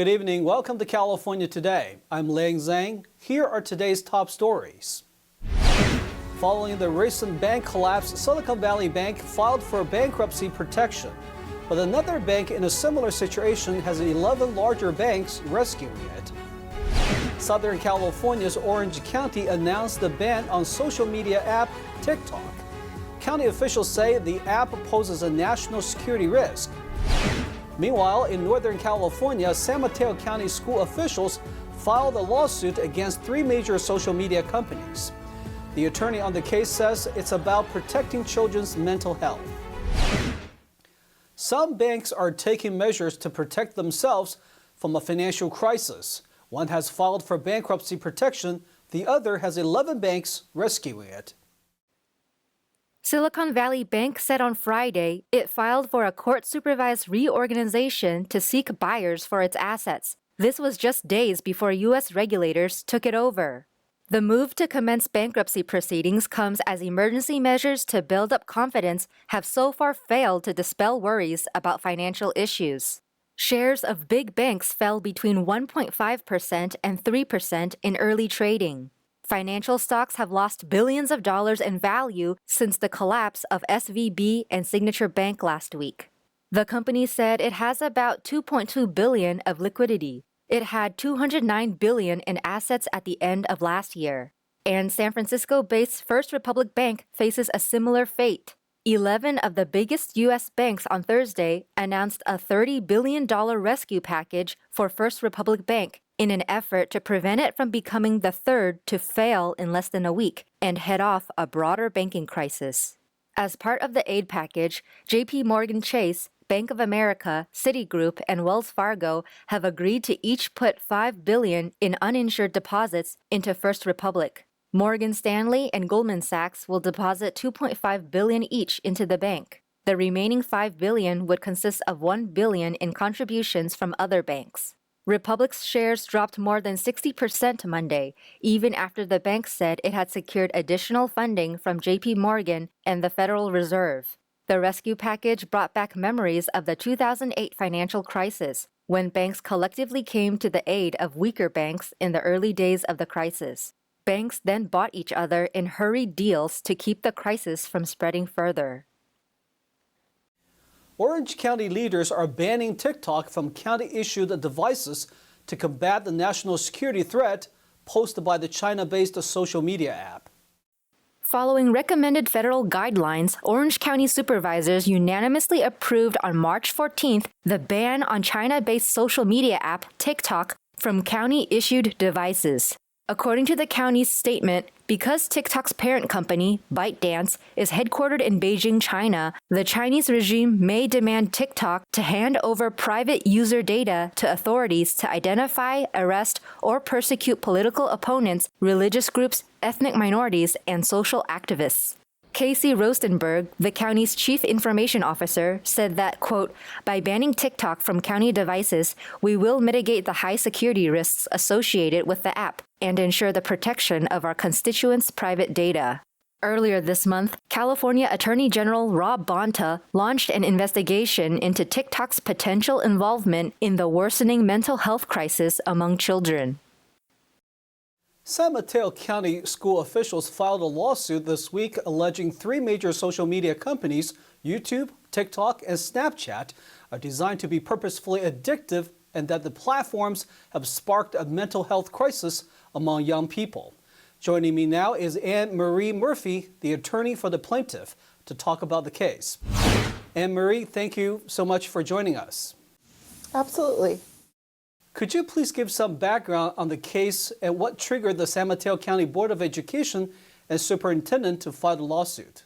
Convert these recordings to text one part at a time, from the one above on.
Good evening. Welcome to California Today. I'm Liang Zhang. Here are today's top stories. Following the recent bank collapse, Silicon Valley Bank filed for bankruptcy protection. But another bank in a similar situation has 11 larger banks rescuing it. Southern California's Orange County announced the ban on social media app TikTok. County officials say the app poses a national security risk. Meanwhile, in Northern California, San Mateo County school officials filed a lawsuit against 3 major social media companies. The attorney on the case says it's about protecting children's mental health. Some banks are taking measures to protect themselves from a financial crisis. One has filed for bankruptcy protection. The other has 11 banks rescuing it. Silicon Valley Bank said on Friday it filed for a court-supervised reorganization to seek buyers for its assets. This was just days before U.S. regulators took it over. The move to commence bankruptcy proceedings comes as emergency measures to build up confidence have so far failed to dispel worries about financial issues. Shares of big banks fell between 1.5% and 3% in early trading. Financial stocks have lost billions of dollars in value since the collapse of SVB and Signature Bank last week. The company said it has about $2.2 billion of liquidity. It had $209 billion in assets at the end of last year. And San Francisco-based First Republic Bank faces a similar fate. 11 of the biggest U.S. banks on Thursday announced a $30 billion rescue package for First Republic Bank in an effort to prevent it from becoming the third to fail in less than a week and head off a broader banking crisis. As part of the aid package, J.P. Morgan Chase, Bank of America, Citigroup, and Wells Fargo have agreed to each put $5 billion in uninsured deposits into First Republic. Morgan Stanley and Goldman Sachs will deposit $2.5 billion each into the bank. The remaining $5 billion would consist of $1 billion in contributions from other banks. Republic's shares dropped more than 60% Monday, even after the bank said it had secured additional funding from J.P. Morgan and the Federal Reserve. The rescue package brought back memories of the 2008 financial crisis, when banks collectively came to the aid of weaker banks in the early days of the crisis. Banks then bought each other in hurried deals to keep the crisis from spreading further. Orange County leaders are banning TikTok from county-issued devices to combat the national security threat posed by the China-based social media app. Following recommended federal guidelines, Orange County supervisors unanimously approved on March 14th the ban on China-based social media app TikTok from county-issued devices. According to the county's statement, because TikTok's parent company, ByteDance, is headquartered in Beijing, China, the Chinese regime may demand TikTok to hand over private user data to authorities to identify, arrest, or persecute political opponents, religious groups, ethnic minorities, and social activists. Casey Rostenberg, the county's chief information officer, said that, quote, by banning TikTok from county devices, we will mitigate the high security risks associated with the app and ensure the protection of our constituents' private data. Earlier this month, California Attorney General Rob Bonta launched an investigation into TikTok's potential involvement in the worsening mental health crisis among children. San Mateo County school officials filed a lawsuit this week alleging 3 major social media companies, YouTube, TikTok, and Snapchat, are designed to be purposefully addictive and that the platforms have sparked a mental health crisis among young people. Joining me now is Anne-Marie Murphy, the attorney for the plaintiff, to talk about the case. Anne-Marie, thank you so much for joining us. Absolutely. Could you please give some background on the case and what triggered the San Mateo County Board of Education and Superintendent to file the lawsuit?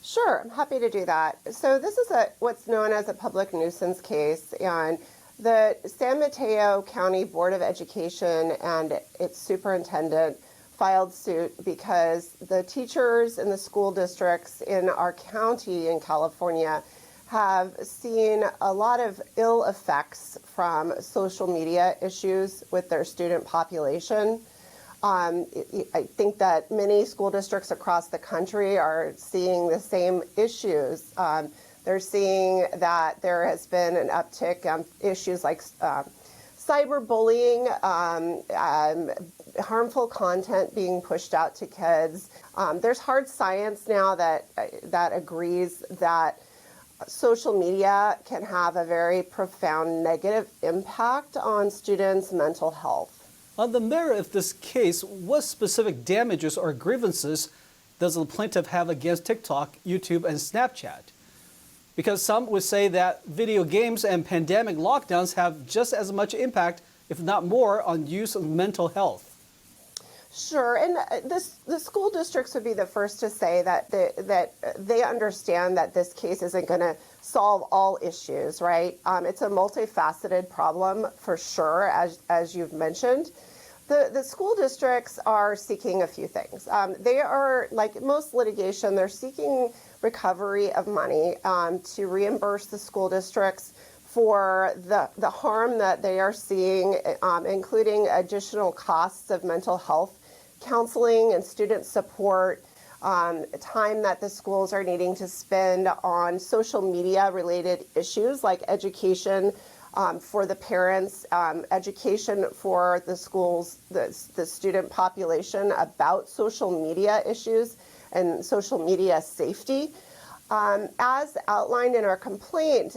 Sure, I'm happy to do that. So this is what's known as a public nuisance case, and the San Mateo County Board of Education and its superintendent filed suit because the teachers in the school districts in our county in California have seen a lot of ill effects from social media issues with their student population. I think that many school districts across the country are seeing the same issues. They're seeing that there has been an uptick on issues like cyberbullying, harmful content being pushed out to kids. There's hard science now that agrees that social media can have a very profound negative impact on students' mental health. On the merit of this case, what specific damages or grievances does the plaintiff have against TikTok, YouTube, and Snapchat? Because some would say that video games and pandemic lockdowns have just as much impact, if not more, on youth mental health. Sure, and the school districts would be the first to say that they understand that this case isn't going to solve all issues, right? It's a multifaceted problem for sure, as you've mentioned. The school districts are seeking a few things. They are, like most litigation, they're seeking recovery of money to reimburse the school districts for the harm that they are seeing, including additional costs of mental health counseling and student support, time that the schools are needing to spend on social media related issues like education for the parents, education for the schools, the student population about social media issues and social media safety. As outlined in our complaint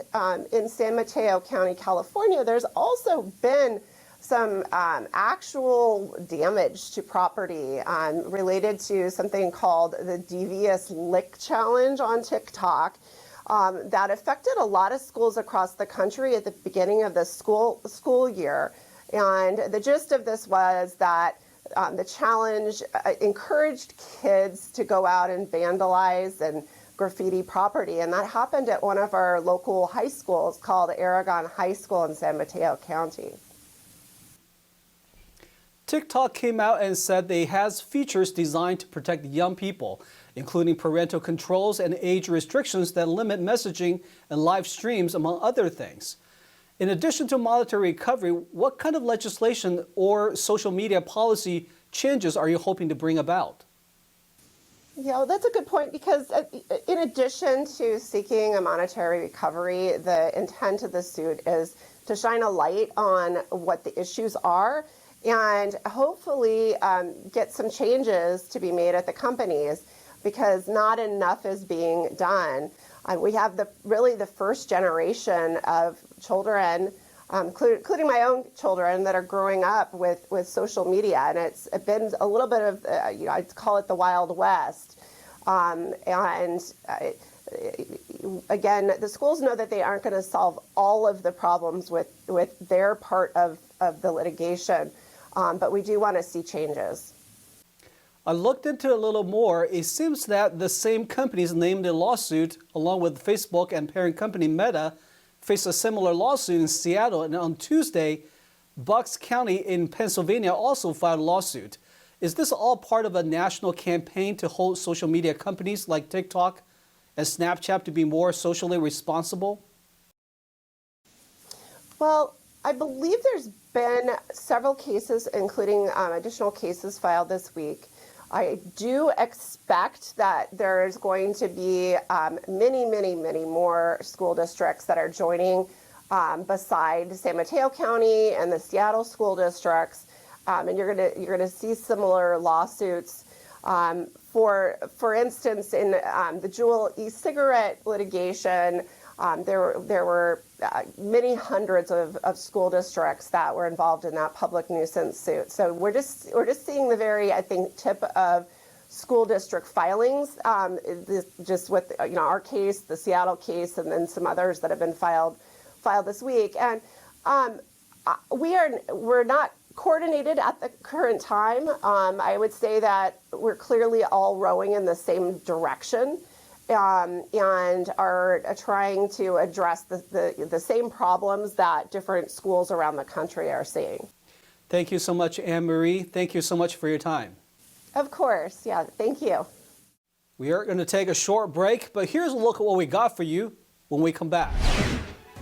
in San Mateo County, California, there's also been some actual damage to property related to something called the Devious Lick Challenge on TikTok that affected a lot of schools across the country at the beginning of the school year. And the gist of this was that the challenge encouraged kids to go out and vandalize and graffiti property, and that happened at one of our local high schools called Aragon High School in San Mateo County. TikTok came out and said they has features designed to protect young people, including parental controls and age restrictions that limit messaging and live streams, among other things. In addition to monetary recovery, what kind of legislation or social media policy changes are you hoping to bring about? Yeah, well, that's a good point, because in addition to seeking a monetary recovery, the intent of the suit is to shine a light on what the issues are and hopefully get some changes to be made at the companies, because not enough is being done. We have really the first generation of children, including my own children, that are growing up with social media, and it's been a little bit of, I'd call it the Wild West. Again, the schools know that they aren't going to solve all of the problems with their part of the litigation, but we do want to see changes. I looked into it a little more. It seems that the same companies named in the lawsuit, along with Facebook and parent company Meta, face a similar lawsuit in Seattle. And on Tuesday, Bucks County in Pennsylvania also filed a lawsuit. Is this all part of a national campaign to hold social media companies like TikTok and Snapchat to be more socially responsible? Well, I believe there's been several cases, including additional cases filed this week. I do expect that there's going to be many more school districts that are joining beside San Mateo County and the Seattle school districts, and you're gonna see similar lawsuits. For instance, in the Juul e-cigarette litigation, there were many hundreds of school districts that were involved in that public nuisance suit. So we're just seeing the very, I think, tip of school district filings, just with our case, the Seattle case, and then some others that have been filed this week. And we're not coordinated at the current time. I would say that we're clearly all rowing in the same direction. And are trying to address the same problems that different schools around the country are seeing. Thank you so much, Anne-Marie. Thank you so much for your time. Of course. Yeah, thank you. We are going to take a short break, but here's a look at what we got for you when we come back.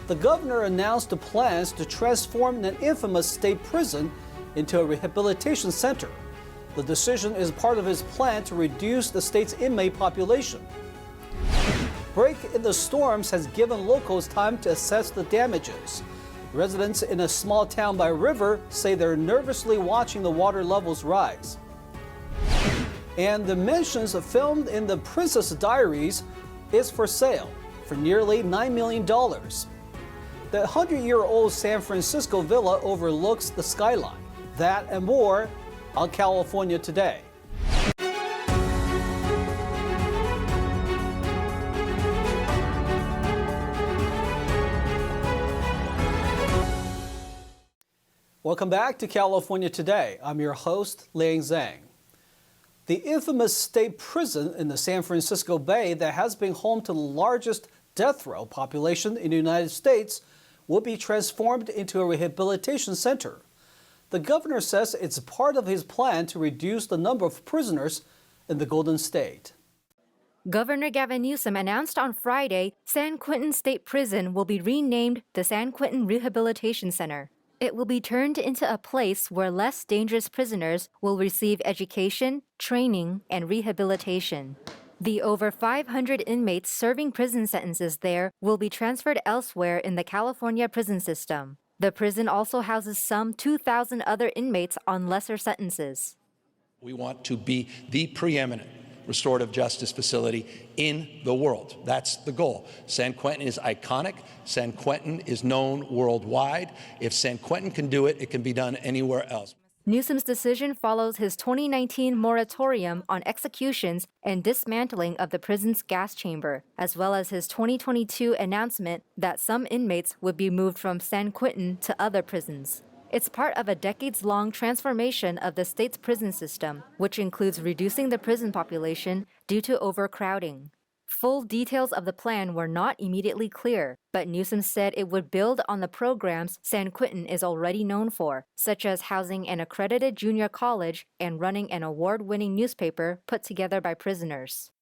The governor announced the plans to transform an infamous state prison into a rehabilitation center. The decision is part of his plan to reduce the state's inmate population. break in the storms has given locals time to assess the damages. Residents in a small town by a river say they're nervously watching the water levels rise. And the mansions filmed in the Princess Diaries is for sale for nearly $9 million. The 100-year-old San Francisco villa overlooks the skyline. That and more on California Today. Welcome back to California Today. I'm your host, Liang Zhang. The infamous state prison in the San Francisco Bay that has been home to the largest death row population in the United States will be transformed into a rehabilitation center. The governor says it's part of his plan to reduce the number of prisoners in the Golden State. Governor Gavin Newsom announced on Friday San Quentin State Prison will be renamed the San Quentin Rehabilitation Center. It will be turned into a place where less dangerous prisoners will receive education, training, and rehabilitation. The over 500 inmates serving prison sentences there will be transferred elsewhere in the California prison system. The prison also houses some 2,000 other inmates on lesser sentences. We want to be the preeminent restorative justice facility in the world. That's the goal. San Quentin is iconic. San Quentin is known worldwide. If San Quentin can do it, it can be done anywhere else. Newsom's decision follows his 2019 moratorium on executions and dismantling of the prison's gas chamber, as well as his 2022 announcement that some inmates would be moved from San Quentin to other prisons. It's part of a decades-long transformation of the state's prison system, which includes reducing the prison population due to overcrowding. Full details of the plan were not immediately clear, but Newsom said it would build on the programs San Quentin is already known for, such as housing an accredited junior college and running an award-winning newspaper put together by prisoners.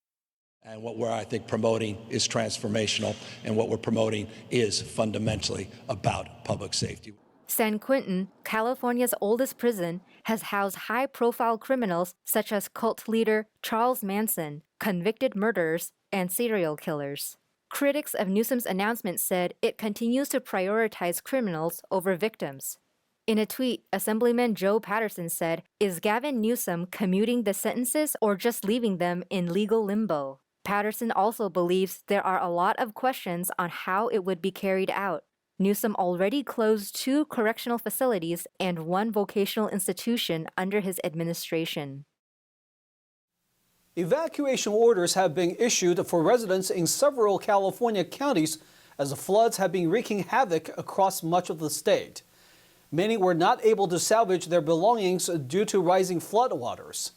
And what we're, I think, promoting is transformational, and what we're promoting is fundamentally about public safety. San Quentin, California's oldest prison, has housed high-profile criminals such as cult leader Charles Manson, convicted murderers, and serial killers. Critics of Newsom's announcement said it continues to prioritize criminals over victims. In a tweet, Assemblyman Joe Patterson said, "Is Gavin Newsom commuting the sentences or just leaving them in legal limbo?" Patterson also believes there are a lot of questions on how it would be carried out. Newsom already closed 2 correctional facilities and 1 vocational institution under his administration. Evacuation orders have been issued for residents in several California counties as the floods have been wreaking havoc across much of the state. Many were not able to salvage their belongings due to rising floodwaters.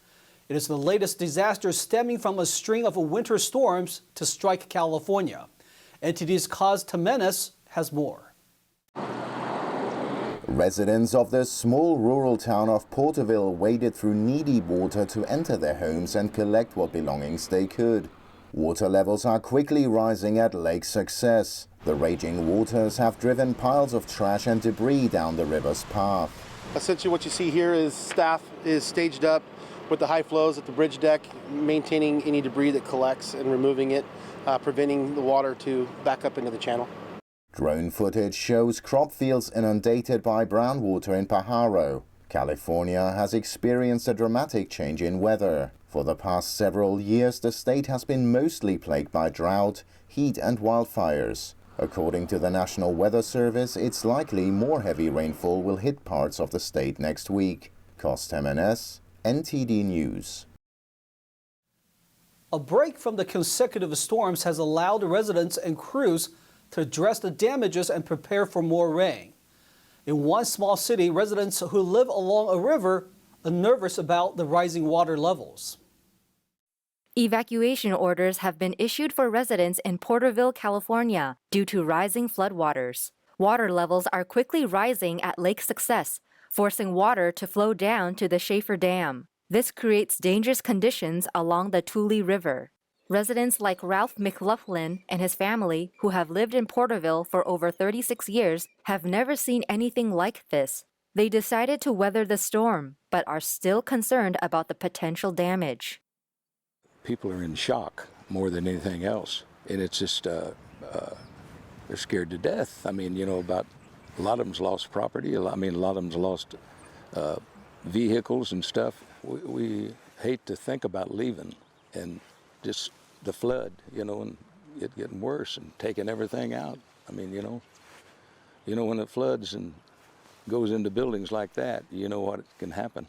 It is the latest disaster stemming from a string of winter storms to strike California. NTD's Cause Temenes has more. Residents of the small rural town of Prevail waded through knee-deep water to enter their homes and collect what belongings they could. Water levels are quickly rising at Lake Success. The raging waters have driven piles of trash and debris down the river's path. Essentially what you see here is staff is staged up with the high flows at the bridge deck, maintaining any debris that collects and removing it, preventing the water to back up into the channel. Drone footage shows crop fields inundated by brown water in Pajaro. California has experienced a dramatic change in weather. For the past several years, the state has been mostly plagued by drought, heat and wildfires. According to the National Weather Service, it's likely more heavy rainfall will hit parts of the state next week. Cause Temenes, NTD News. A break from the consecutive storms has allowed residents and crews to address the damages and prepare for more rain. In one small city, residents who live along a river are nervous about the rising water levels. Evacuation orders have been issued for residents in Porterville, California, due to rising floodwaters. Water levels are quickly rising at Lake Success, forcing water to flow down to the Schaefer Dam. This creates dangerous conditions along the Tule River. Residents like Ralph McLaughlin and his family, who have lived in Porterville for over 36 years, have never seen anything like this. They decided to weather the storm, but are still concerned about the potential damage. People are in shock more than anything else. and it's just they're scared to death. I mean, about a lot of them's lost property. A lot of them's lost vehicles and stuff. We hate to think about leaving, and just the flood, and it getting worse and taking everything out. I mean, when it floods and goes into buildings like that, you know what can happen.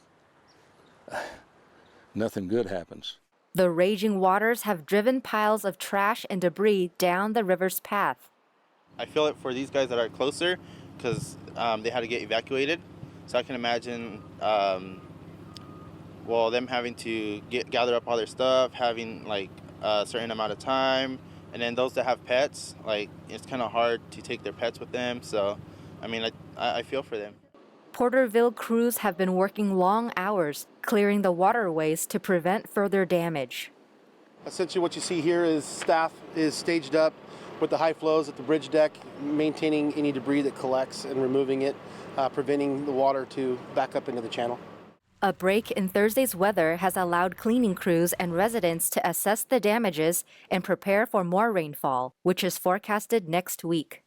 Nothing good happens. The raging waters have driven piles of trash and debris down the river's path. I feel it for these guys that are closer because they had to get evacuated. So I can imagine, them having to gather up all their stuff, having like a certain amount of time. And then those that have pets, like it's kind of hard to take their pets with them. So, I feel for them. Porterville crews have been working long hours, clearing the waterways to prevent further damage. Essentially what you see here is staff is staged up with the high flows at the bridge deck, maintaining any debris that collects and removing it, preventing the water to back up into the channel. A break in Thursday's weather has allowed cleaning crews and residents to assess the damages and prepare for more rainfall, which is forecasted next week.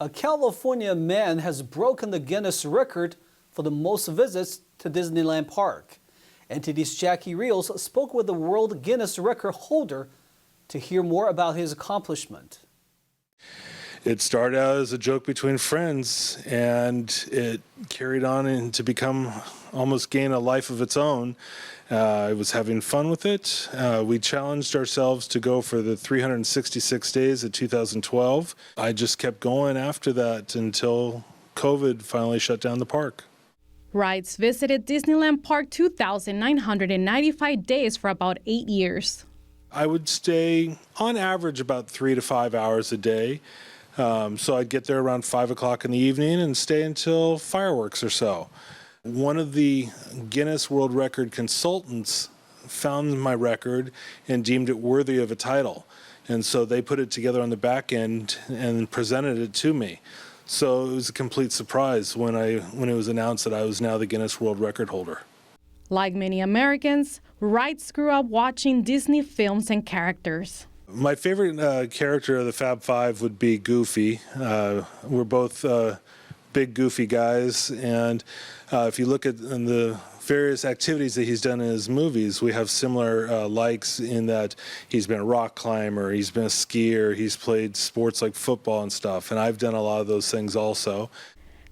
A California man has broken the Guinness record for the most visits to Disneyland Park. NTD's Jackie Rios spoke with the World Guinness record holder to hear more about his accomplishment. It started out as a joke between friends, and it carried on and to become almost gain a life of its own. I was having fun with it. We challenged ourselves to go for the 366 days of 2012. I just kept going after that until COVID finally shut down the park. Rides visited Disneyland Park 2,995 days for about 8 years. I would stay on average about 3 to 5 hours a day. So I'd get there around 5 o'clock in the evening and stay until fireworks or so. One of the Guinness World Record consultants found my record and deemed it worthy of a title. And so they put it together on the back end and presented it to me. So it was a complete surprise when it was announced that I was now the Guinness World Record holder. Like many Americans, Wright grew up watching Disney films and characters. My favorite character of the Fab Five would be Goofy. We're both big Goofy guys, and if you look at the various activities that he's done in his movies, we have similar likes in that he's been a rock climber, he's been a skier, he's played sports like football and stuff, and I've done a lot of those things also.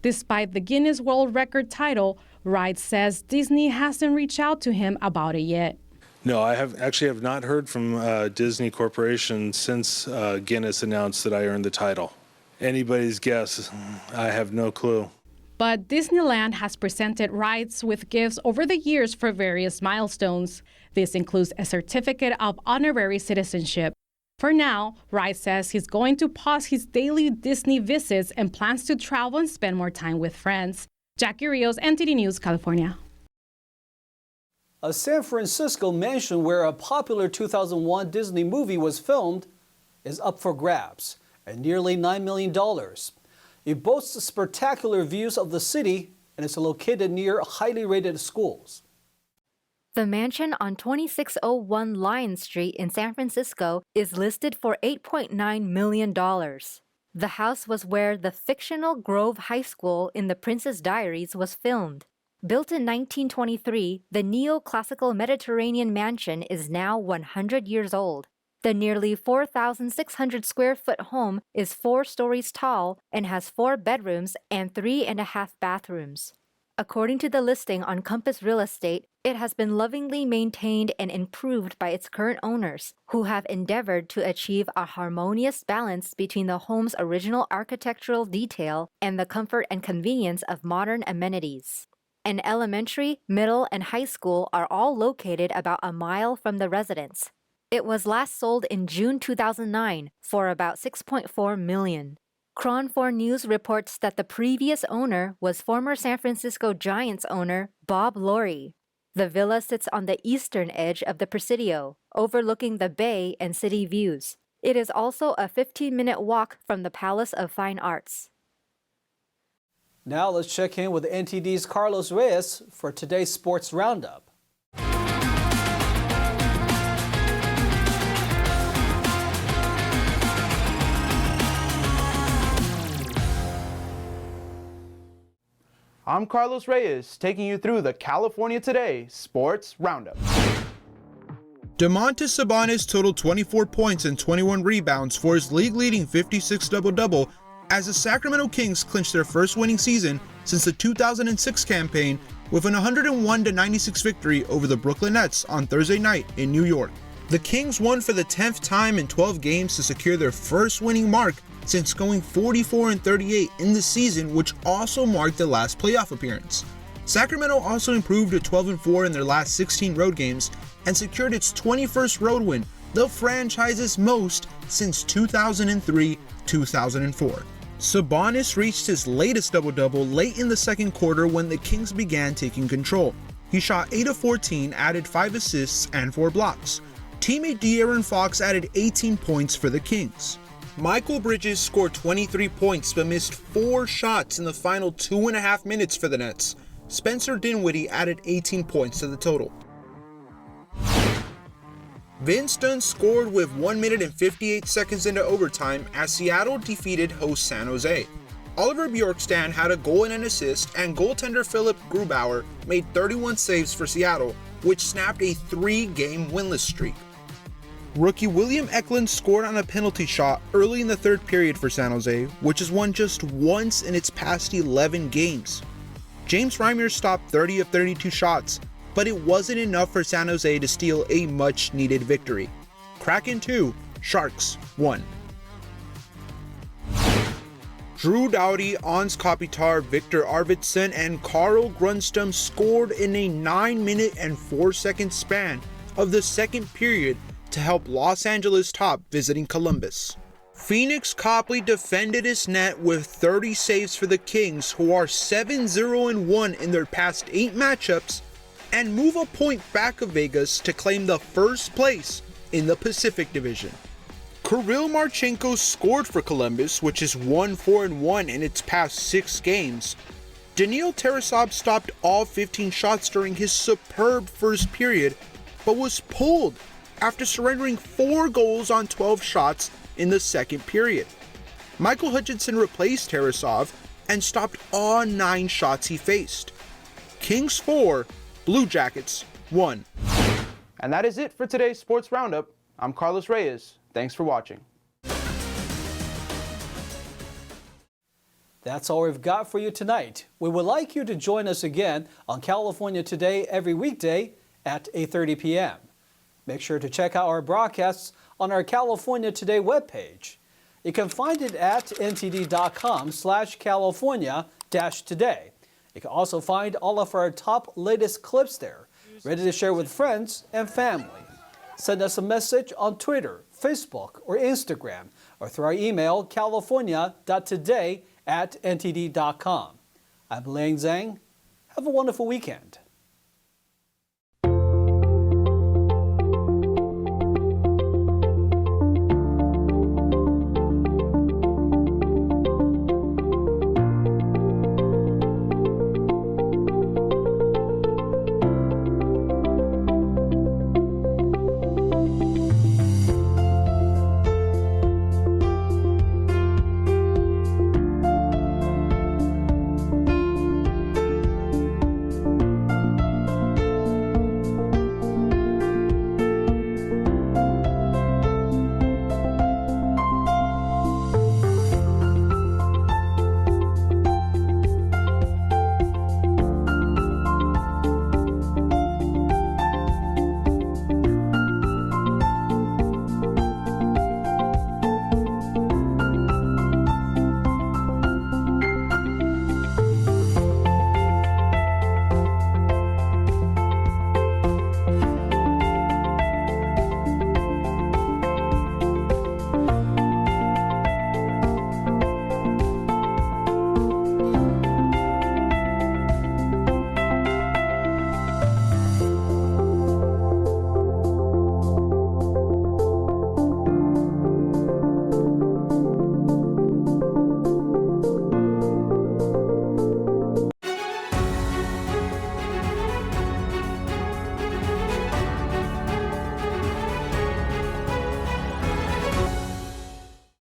Despite the Guinness World Record title, Wright says Disney hasn't reached out to him about it yet. No, I have not heard from Disney Corporation since Guinness announced that I earned the title. Anybody's guess. I have no clue. But Disneyland has presented Wrights with gifts over the years for various milestones. This includes a certificate of honorary citizenship. For now, Wright says he's going to pause his daily Disney visits and plans to travel and spend more time with friends. Jackie Rios, NTD News, California. A San Francisco mansion where a popular 2001 Disney movie was filmed is up for grabs at nearly $9 million. It boasts spectacular views of the city and is located near highly rated schools. The mansion on 2601 Lion Street in San Francisco is listed for $8.9 million. The house was where the fictional Grove High School in the Princess Diaries was filmed. Built in 1923, the neoclassical Mediterranean mansion is now 100 years old. The nearly 4,600 square foot home is 4 stories tall and has 4 bedrooms and 3.5 bathrooms. According to the listing on Compass Real Estate, it has been lovingly maintained and improved by its current owners, who have endeavored to achieve a harmonious balance between the home's original architectural detail and the comfort and convenience of modern amenities. An elementary, middle, and high school are all located about a mile from the residence. It was last sold in June 2009 for about $6.4 million. Cron 4 News reports that the previous owner was former San Francisco Giants owner Bob Lorry. The villa sits on the eastern edge of the Presidio, overlooking the bay and city views. It is also a 15-minute walk from the Palace of Fine Arts. Now let's check in with NTD's Carlos Reyes for today's Sports Roundup. I'm Carlos Reyes, taking you through the California Today Sports Roundup. Domantas Sabonis totaled 24 points and 21 rebounds for his league-leading 56 double-double as the Sacramento Kings clinched their first winning season since the 2006 campaign with an 101-96 victory over the Brooklyn Nets on Thursday night in New York. The Kings won for the 10th time in 12 games to secure their first winning mark since going 44-38 in the season, which also marked the last playoff appearance. Sacramento also improved to 12-4 in their last 16 road games and secured its 21st road win, the franchise's most since 2003-2004. Sabonis reached his latest double-double late in the second quarter when the Kings began taking control. He shot 8 of 14, added 5 assists and 4 blocks. Teammate De'Aaron Fox added 18 points for the Kings. Michael Bridges scored 23 points but missed 4 shots in the final 2.5 minutes for the Nets. Spencer Dinwiddie added 18 points to the total. Vince Dunn scored with 1 minute and 58 seconds into overtime as Seattle defeated host San Jose. Oliver Bjorkstrand had a goal and an assist, and goaltender Philip Grubauer made 31 saves for Seattle, which snapped a 3-game winless streak. Rookie William Eklund scored on a penalty shot early in the third period for San Jose, which has won just once in its past 11 games. James Reimer stopped 30 of 32 shots, but it wasn't enough for San Jose to steal a much-needed victory. Kraken 2, Sharks 1. Drew Doughty, Ons Kopitar, Victor Arvidsson, and Carl Grundstrom scored in a 9-minute and 4-second span of the second period to help Los Angeles top visiting Columbus. Phoenix Copley defended his net with 30 saves for the Kings, who are 7-0-1 in their past 8 matchups, and move a point back of Vegas to claim the first place in the Pacific Division. Kirill Marchenko scored for Columbus, which is 1-4-1 in its past 6 games. Daniil Tarasov stopped all 15 shots during his superb first period, but was pulled after surrendering 4 goals on 12 shots in the second period. Michael Hutchinson replaced Tarasov and stopped all 9 shots he faced. Kings 4, Blue Jackets 1. And that is it for today's Sports Roundup. I'm Carlos Reyes. Thanks for watching. That's all we've got for you tonight. We would like you to join us again on California Today every weekday at 8:30 p.m. Make sure to check out our broadcasts on our California Today webpage. You can find it at ntd.com/California-Today. You can also find all of our top latest clips there, ready to share with friends and family. Send us a message on Twitter, Facebook, or Instagram, or through our email, california.today@ntd.com. I'm Liang Zhang. Have a wonderful weekend.